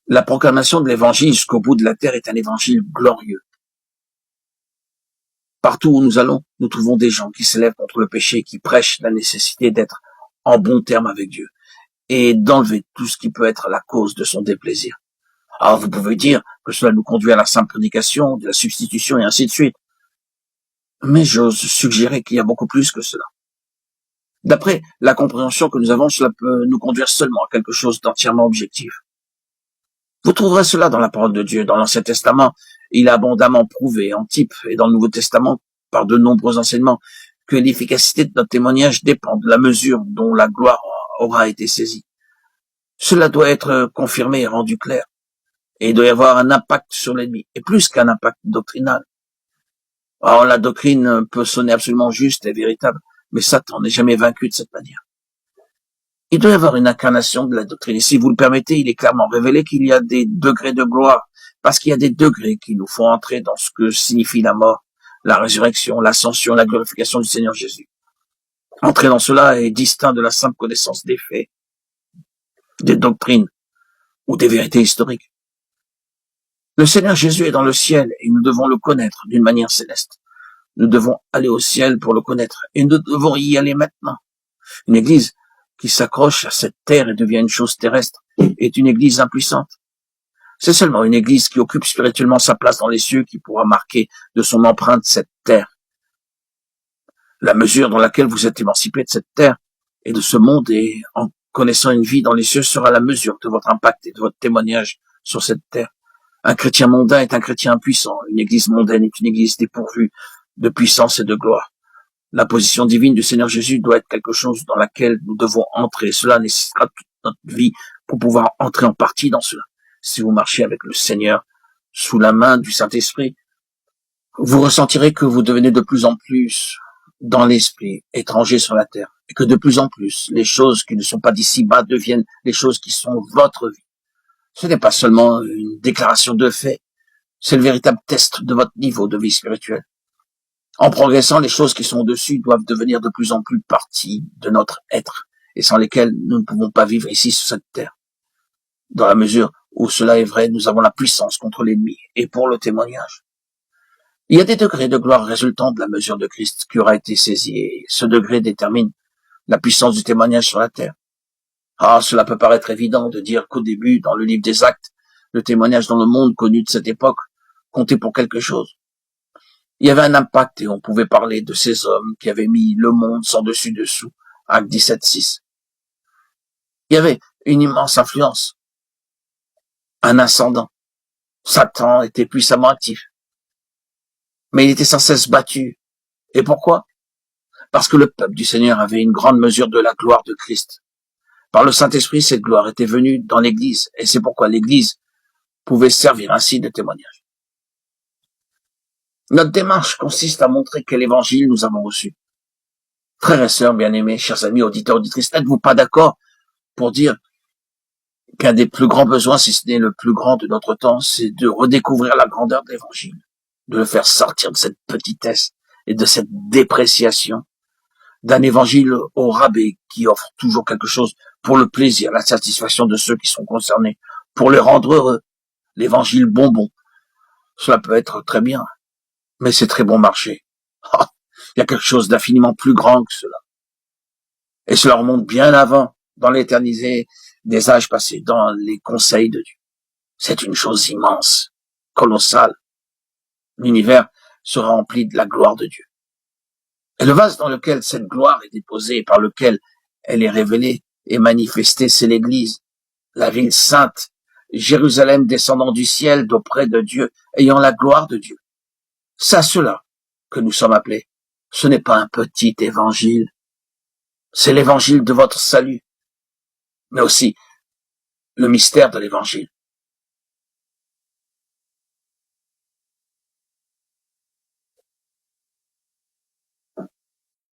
La proclamation de l'évangile jusqu'au bout de la terre est un évangile glorieux. Partout où nous allons, nous trouvons des gens qui s'élèvent contre le péché, qui prêchent la nécessité d'être en bon terme avec Dieu et d'enlever tout ce qui peut être la cause de son déplaisir. Alors vous pouvez dire que cela nous conduit à la simple prédication, de la substitution et ainsi de suite. Mais j'ose suggérer qu'il y a beaucoup plus que cela. D'après la compréhension que nous avons, cela peut nous conduire seulement à quelque chose d'entièrement objectif. Vous trouverez cela dans la parole de Dieu. Dans l'Ancien Testament, il est abondamment prouvé en type, et dans le Nouveau Testament, par de nombreux enseignements, que l'efficacité de notre témoignage dépend de la mesure dont la gloire aura été saisie. Cela doit être confirmé et rendu clair. Et il doit y avoir un impact sur l'ennemi, et plus qu'un impact doctrinal. Alors la doctrine peut sonner absolument juste et véritable, mais Satan n'est jamais vaincu de cette manière. Il doit y avoir une incarnation de la doctrine. Et si vous le permettez, il est clairement révélé qu'il y a des degrés de gloire, parce qu'il y a des degrés qui nous font entrer dans ce que signifie la mort, la résurrection, l'ascension, la glorification du Seigneur Jésus. Entrer dans cela est distinct de la simple connaissance des faits, des doctrines ou des vérités historiques. Le Seigneur Jésus est dans le ciel et nous devons le connaître d'une manière céleste. Nous devons aller au ciel pour le connaître et nous devons y aller maintenant. Une église qui s'accroche à cette terre et devient une chose terrestre est une église impuissante. C'est seulement une église qui occupe spirituellement sa place dans les cieux qui pourra marquer de son empreinte cette terre. La mesure dans laquelle vous êtes émancipé de cette terre et de ce monde et en connaissant une vie dans les cieux sera la mesure de votre impact et de votre témoignage sur cette terre. Un chrétien mondain est un chrétien impuissant. Une église mondaine est une église dépourvue de puissance et de gloire. La position divine du Seigneur Jésus doit être quelque chose dans laquelle nous devons entrer. Cela nécessitera toute notre vie pour pouvoir entrer en partie dans cela. Si vous marchez avec le Seigneur sous la main du Saint-Esprit, vous ressentirez que vous devenez de plus en plus dans l'esprit, étranger sur la terre, et que de plus en plus, les choses qui ne sont pas d'ici-bas deviennent les choses qui sont votre vie. Ce n'est pas seulement une déclaration de fait, c'est le véritable test de votre niveau de vie spirituelle. En progressant, les choses qui sont au-dessus doivent devenir de plus en plus partie de notre être, et sans lesquelles nous ne pouvons pas vivre ici sur cette terre. Dans la mesure où cela est vrai, nous avons la puissance contre l'ennemi et pour le témoignage. Il y a des degrés de gloire résultant de la mesure de Christ qui aura été saisie, et ce degré détermine la puissance du témoignage sur la terre. Ah, cela peut paraître évident de dire qu'au début, dans le livre des Actes, le témoignage dans le monde connu de cette époque comptait pour quelque chose. Il y avait un impact et on pouvait parler de ces hommes qui avaient mis le monde sans dessus-dessous, Actes 17:6. Il y avait une immense influence, un ascendant. Satan était puissamment actif, mais il était sans cesse battu. Et pourquoi? Parce que le peuple du Seigneur avait une grande mesure de la gloire de Christ. Par le Saint-Esprit, cette gloire était venue dans l'Église, et c'est pourquoi l'Église pouvait servir ainsi de témoignage. Notre démarche consiste à montrer quel évangile nous avons reçu. Frères et sœurs bien-aimés, chers amis, auditeurs, auditrices, n'êtes-vous pas d'accord pour dire qu'un des plus grands besoins, si ce n'est le plus grand de notre temps, c'est de redécouvrir la grandeur de l'évangile, de le faire sortir de cette petitesse et de cette dépréciation, d'un évangile au rabais qui offre toujours quelque chose pour le plaisir, la satisfaction de ceux qui sont concernés, pour les rendre heureux. L'évangile bonbon, cela peut être très bien, mais c'est très bon marché. Ah, il y a quelque chose d'infiniment plus grand que cela. Et cela remonte bien avant, dans l'éternité des âges passés, dans les conseils de Dieu. C'est une chose immense, colossale. L'univers sera rempli de la gloire de Dieu. Et le vase dans lequel cette gloire est déposée et par lequel elle est révélée et manifestée, c'est l'Église, la ville sainte, Jérusalem descendant du ciel d'auprès de Dieu, ayant la gloire de Dieu. C'est à cela que nous sommes appelés. Ce n'est pas un petit évangile, c'est l'évangile de votre salut, mais aussi le mystère de l'évangile.